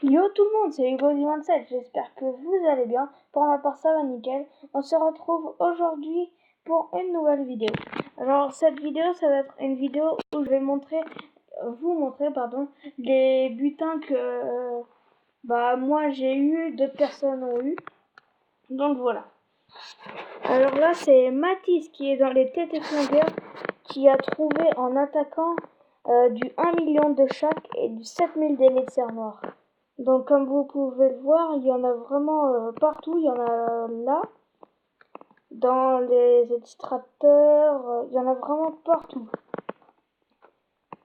Yo tout le monde, c'est Hugo du 27, j'espère que vous allez bien. Pour ma part ça va nickel. On se retrouve aujourd'hui pour une nouvelle vidéo. Alors cette vidéo ça va être une vidéo où je vais vous montrer les butins que moi j'ai eu, d'autres personnes ont eu. Donc voilà. Alors là c'est Mathis qui est dans les TT Flingueurs qui a trouvé en attaquant du 1 million de chaque et du 7000 d'élixir noir. Donc comme vous pouvez le voir, il y en a vraiment partout, il y en a là, dans les extracteurs, il y en a vraiment partout.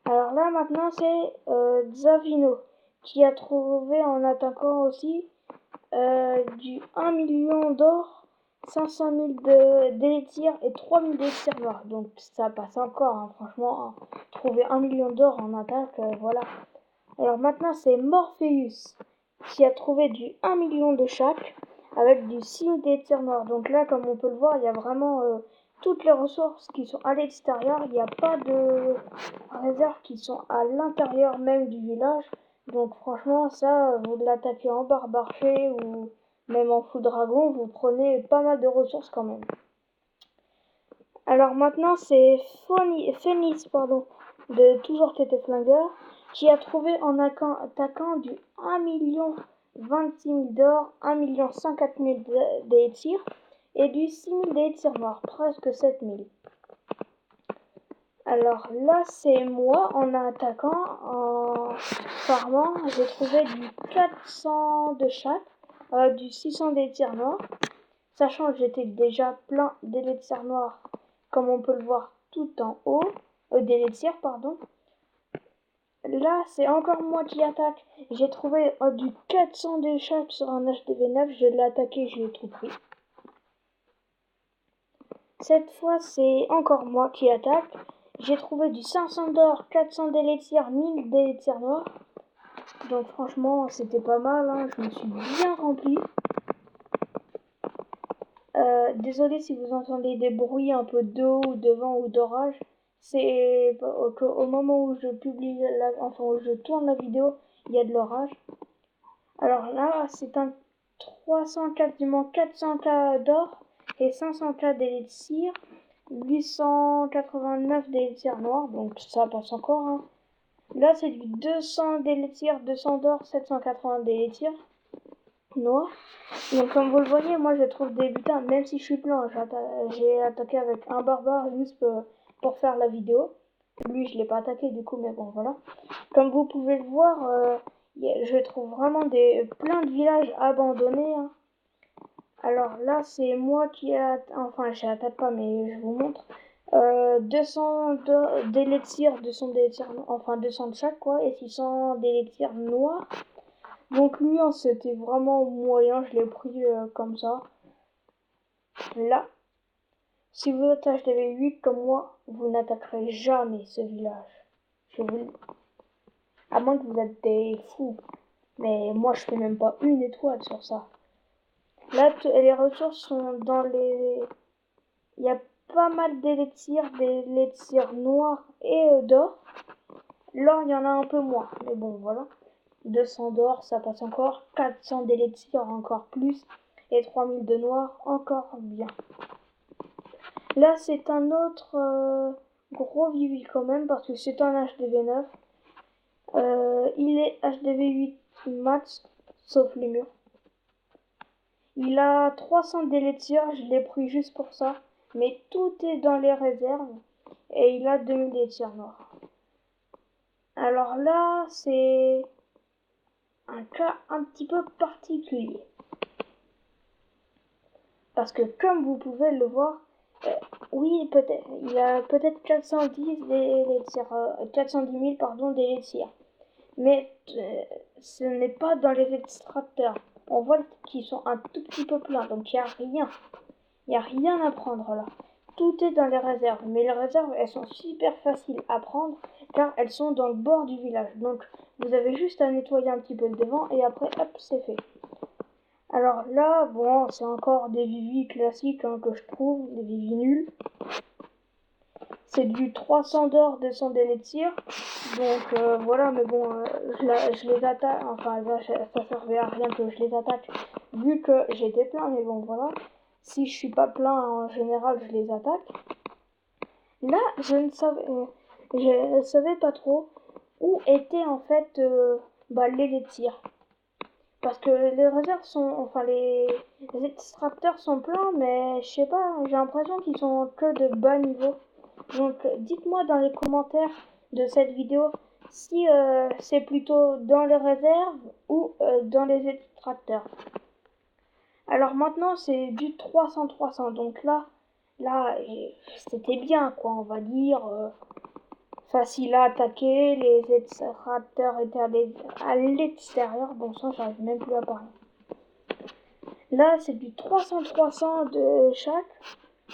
Alors là maintenant c'est Zavino qui a trouvé en attaquant aussi du 1 million d'or, 500 000 d'élixir et 3000 d'élixir noir. Donc ça passe encore, hein, franchement, hein. Trouver 1 million d'or en attaque, voilà. Alors maintenant c'est Morpheus qui a trouvé du 1 million de chaque avec du 6 d'élixir noir. Donc là comme on peut le voir, il y a vraiment toutes les ressources qui sont à l'extérieur. Il n'y a pas de réserves qui sont à l'intérieur même du village. Donc franchement ça, vous l'attaquez en barbarché ou même en full dragon, vous prenez pas mal de ressources quand même. Alors maintenant c'est Phoenix de toujours TT Flingueur qui a trouvé en attaquant du 1 million 26 000 d'or, 1 million 104 000 d'élixir et du 6 000 d'élixir noir, presque 7 000. Alors là c'est moi en attaquant, en farmant, j'ai trouvé du 400 de chaque, du 600 d'élixir noir, sachant que j'étais déjà plein d'élixir noir comme on peut le voir tout en haut, d'élixir pardon. Là c'est encore moi qui attaque, j'ai trouvé du 400 de chaque sur un HDV9, je l'ai attaqué, je l'ai tout pris. Cette fois c'est encore moi qui attaque, j'ai trouvé du 500 d'or, 400 d'élixir, 1000 d'élixir noir. Donc franchement c'était pas mal, hein. Je me suis bien rempli. Désolé si vous entendez des bruits un peu d'eau ou de vent ou d'orage. C'est au moment où je publie où je tourne la vidéo, il y a de l'orage. Alors là, c'est un 300K, du moins 400K d'or et 500K d'élixir, 889 d'élixir noir, donc ça passe encore, hein. Là, c'est du 200 d'élixir, 200 d'or, 780 d'élixir noir. Donc comme vous le voyez, moi je trouve des butins, même si je suis plein, j'ai attaqué avec un barbare juste pour faire la vidéo. Lui je l'ai pas attaqué du coup, mais bon voilà. Comme vous pouvez le voir, je trouve vraiment plein de villages abandonnés, hein. Alors là c'est moi qui j'attaque pas, mais je vous montre. 200 d'élixir, 200 d'élixir, enfin 200 de chaque quoi, et 600 d'élixir noir. Donc lui, c'était vraiment moyen, je l'ai pris comme ça. Là, si vous êtes HDV8 comme moi, vous n'attaquerez jamais ce village. Je vous le dis. À moins que vous êtes des fous. Mais moi, je fais même pas une étoile sur ça. Là, les ressources sont dans les... Il y a pas mal d'élixir noirs et d'or. L'or, il y en a un peu moins. Mais bon, voilà. 200 d'or, ça passe encore. 400 d'élixir, encore plus. Et 3000 de noir, encore bien. Là, c'est un autre gros Vivi quand même, parce que c'est un HDV9. Il est HDV8 max, sauf les murs. Il a 300 d'élixir, je l'ai pris juste pour ça. Mais tout est dans les réserves. Et il a 2000 d'élixir noirs. Alors là, c'est un cas un petit peu particulier. Parce que comme vous pouvez le voir, oui, peut-être, il a peut-être 410 000 d'élixir. Mais ce n'est pas dans les extracteurs. On voit qu'ils sont un tout petit peu pleins, donc il n'y a rien. Il n'y a rien à prendre là. Tout est dans les réserves. Mais les réserves, elles sont super faciles à prendre car elles sont dans le bord du village. Donc vous avez juste à nettoyer un petit peu le devant et après, hop, c'est fait. Alors là, bon, c'est encore des Vivi classiques, hein, que je trouve, des Vivi nuls. c'est du 300 d'or, 200 d'élixir. Donc voilà, mais bon, je les attaque. Enfin, là, ça servait à rien que je les attaque, vu que j'étais plein. Mais bon, voilà. Si je suis pas plein, en général, je les attaque. Là, je ne savais pas trop où était en fait l'élixir. Parce que les réserves sont, enfin les extracteurs sont pleins, mais je sais pas, j'ai l'impression qu'ils sont que de bas niveau. Donc dites-moi dans les commentaires de cette vidéo si c'est plutôt dans les réserves ou dans les extracteurs. Alors maintenant c'est du 300-300, donc là c'était bien quoi, on va dire. Facile à attaquer, les extracteurs étaient à l'extérieur, bon ça j'arrive même plus à parler. Là c'est du 300-300 de chaque.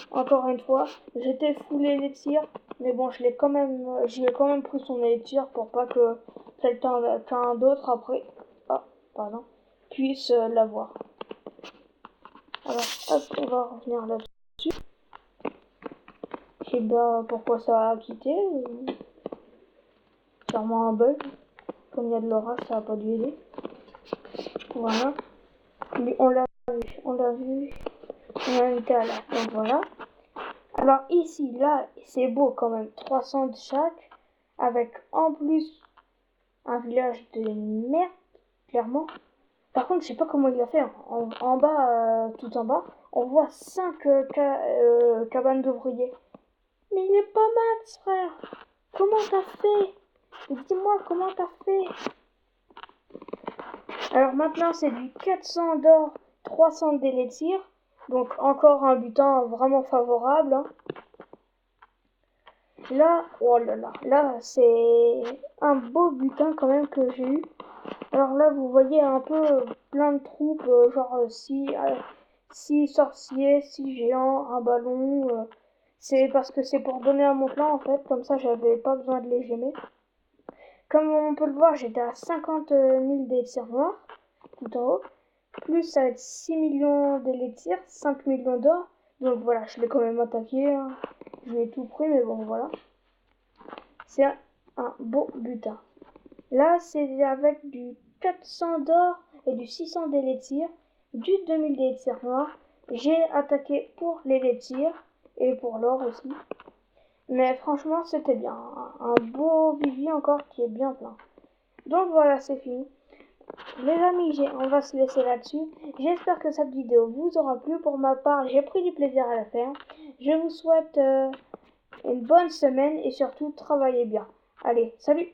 Encore une fois, j'étais full élixir, mais bon j'y ai quand même pris son élixir pour pas que quelqu'un d'autre après puisse l'avoir. Alors hop, on va revenir là-dessus. Je sais pas pourquoi ça a quitté. Sûrement un bug. Comme il y a de l'orage, ça a pas dû aider. Voilà. Mais on l'a vu. On a été à là. Donc voilà. Alors ici, là, c'est beau quand même. 300 de chaque. Avec en plus un village de merde, clairement. Par contre, je sais pas comment il a fait. En bas, tout en bas, on voit 5 cabanes d'ouvriers. Mais il est pas mal, frère. Comment t'as fait? Dis-moi comment t'as fait. Alors maintenant c'est du 400 d'or, 300 d'élixir. Donc encore un butin vraiment favorable. Hein. Là, oh là là, là c'est un beau butin quand même que j'ai eu. Alors là vous voyez un peu plein de troupes, genre 6 sorciers, 6 géants, un ballon. C'est parce que c'est pour donner à mon clan en fait, comme ça j'avais pas besoin de les gémer. Comme on peut le voir, j'étais à 50 000 d'élixir noirs, tout en haut. Plus ça va être 6 millions d'élixir, 5 millions d'or. Donc voilà, je l'ai quand même attaqué. Hein. Je l'ai tout pris, mais bon, voilà. C'est un beau butin. Là, c'est avec du 400 d'or et du 600 d'élixir, du 2000 d'élixir noir. J'ai attaqué pour l'élixir et pour l'or aussi. Mais franchement, c'était bien. Un beau vivier encore qui est bien plein. Donc voilà, c'est fini. Les amis, on va se laisser là-dessus. J'espère que cette vidéo vous aura plu. Pour ma part, j'ai pris du plaisir à la faire. Je vous souhaite une bonne semaine et surtout travaillez bien. Allez, salut!